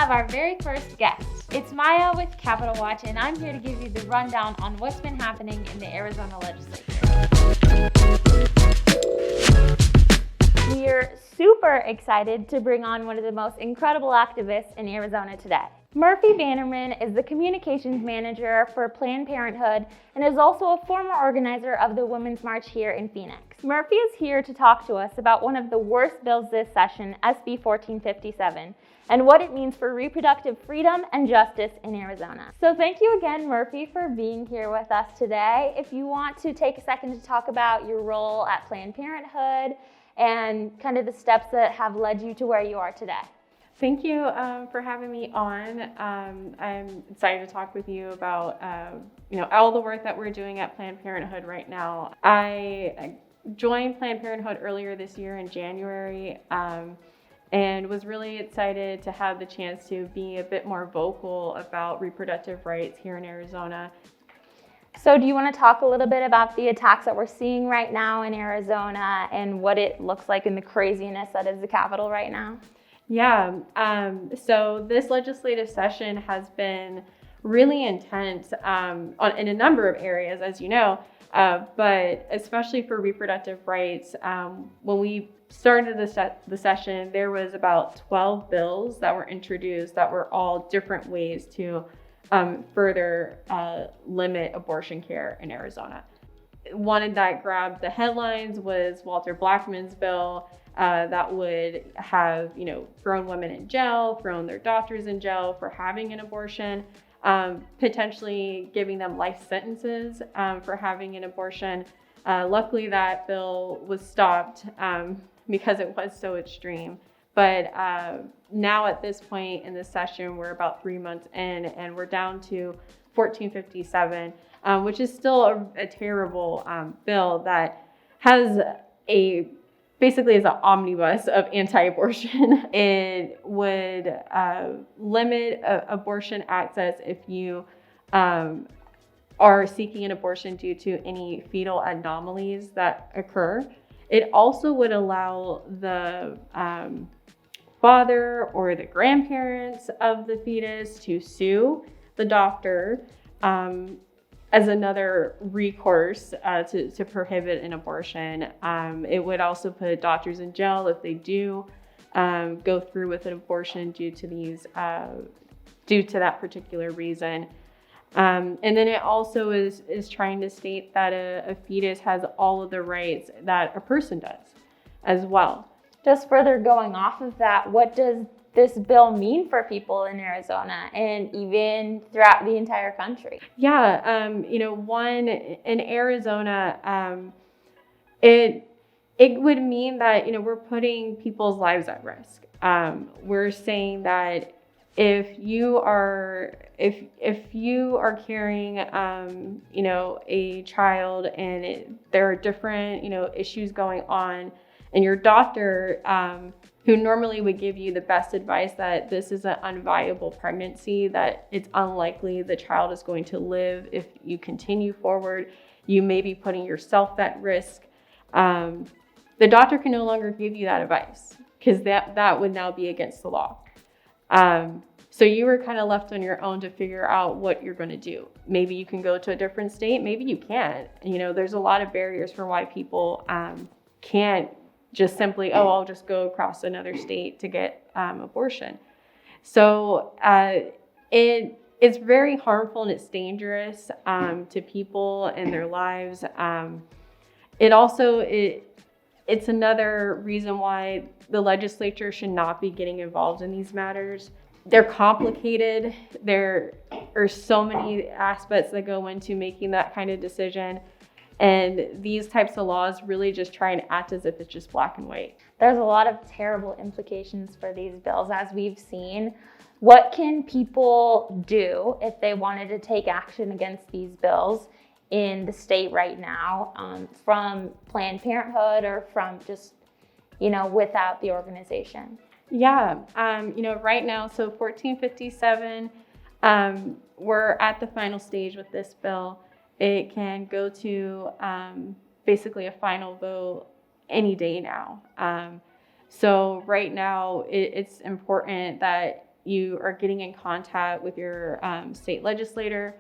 have our very first guest. It's Maya with Capital Watch, and I'm here to give you the rundown on what's been happening in the Arizona legislature. We're super excited to bring on one of the most incredible activists in Arizona today. Murphy Bannerman is the communications manager for Planned Parenthood and is also a former organizer of the Women's March here in Phoenix. Murphy is here to talk to us about one of the worst bills this session, SB 1457, and what it means for reproductive freedom and justice in Arizona. So thank you again, Murphy, for being here with us today. If you want to take a second to talk about your role at Planned Parenthood and kind of the steps that have led you to where you are today. Thank you for having me on. I'm excited to talk with you about all the work that we're doing at Planned Parenthood right now. I joined Planned Parenthood earlier this year in January and was really excited to have the chance to be a bit more vocal about reproductive rights here in Arizona. So do you want to talk a little bit about the attacks that we're seeing right now in Arizona and what it looks like in the craziness that is the Capitol right now? Yeah, so this legislative session has been really intense in a number of areas, as you know, but especially for reproductive rights. When we started the session, there was about 12 bills that were introduced that were all different ways to further limit abortion care in Arizona. One that grabbed the headlines was Walter Blackman's bill. That would have, thrown women in jail, thrown their doctors in jail for having an abortion, potentially giving them life sentences for having an abortion. Luckily, that bill was stopped because it was so extreme. But now at this point in the session, we're about 3 months in, and we're down to 1457, which is still a terrible bill that has basically is an omnibus of anti-abortion. It would limit abortion access if you are seeking an abortion due to any fetal anomalies that occur. It also would allow the father or the grandparents of the fetus to sue the doctor as another recourse to prohibit an abortion. It would also put doctors in jail if they do go through with an abortion due to that particular reason. And then it also is trying to state that a fetus has all of the rights that a person does as well. Just further going off of that, what does this bill mean for people in Arizona and even throughout the entire country? Yeah, one in Arizona, it would mean that we're putting people's lives at risk. We're saying that if you are carrying a child and there are different issues going on, and your doctor who normally would give you the best advice that this is an unviable pregnancy, that it's unlikely the child is going to live if you continue forward, you may be putting yourself at risk. The doctor can no longer give you that advice because that would now be against the law. So you were kind of left on your own to figure out what you're going to do. Maybe you can go to a different state, maybe you can't. There's a lot of barriers for why people can't just simply, I'll just go across another state to get abortion. So it's very harmful and it's dangerous to people and their lives. It's another reason why the legislature should not be getting involved in these matters. They're complicated. There are so many aspects that go into making that kind of decision. And these types of laws really just try and act as if it's just black and white. There's a lot of terrible implications for these bills, as we've seen. What can people do if they wanted to take action against these bills in the state right now, from Planned Parenthood or from just, without the organization? Yeah, right now, so 1457, we're at the final stage with this bill. It can go to basically a final vote any day now. So right now, it's important that you are getting in contact with your state legislator,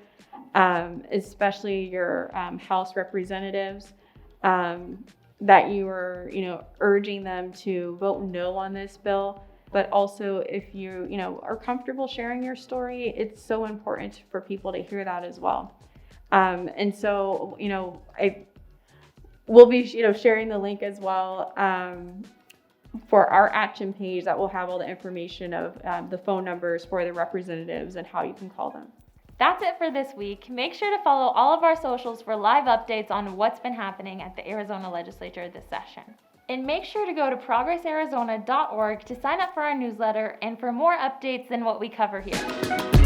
especially your House representatives, that you are, urging them to vote no on this bill. But also, if you, are comfortable sharing your story, it's so important for people to hear that as well. And so, I will be, sharing the link as well for our action page that will have all the information of the phone numbers for the representatives and how you can call them. That's it for this week. Make sure to follow all of our socials for live updates on what's been happening at the Arizona Legislature this session. And make sure to go to progressarizona.org to sign up for our newsletter and for more updates than what we cover here.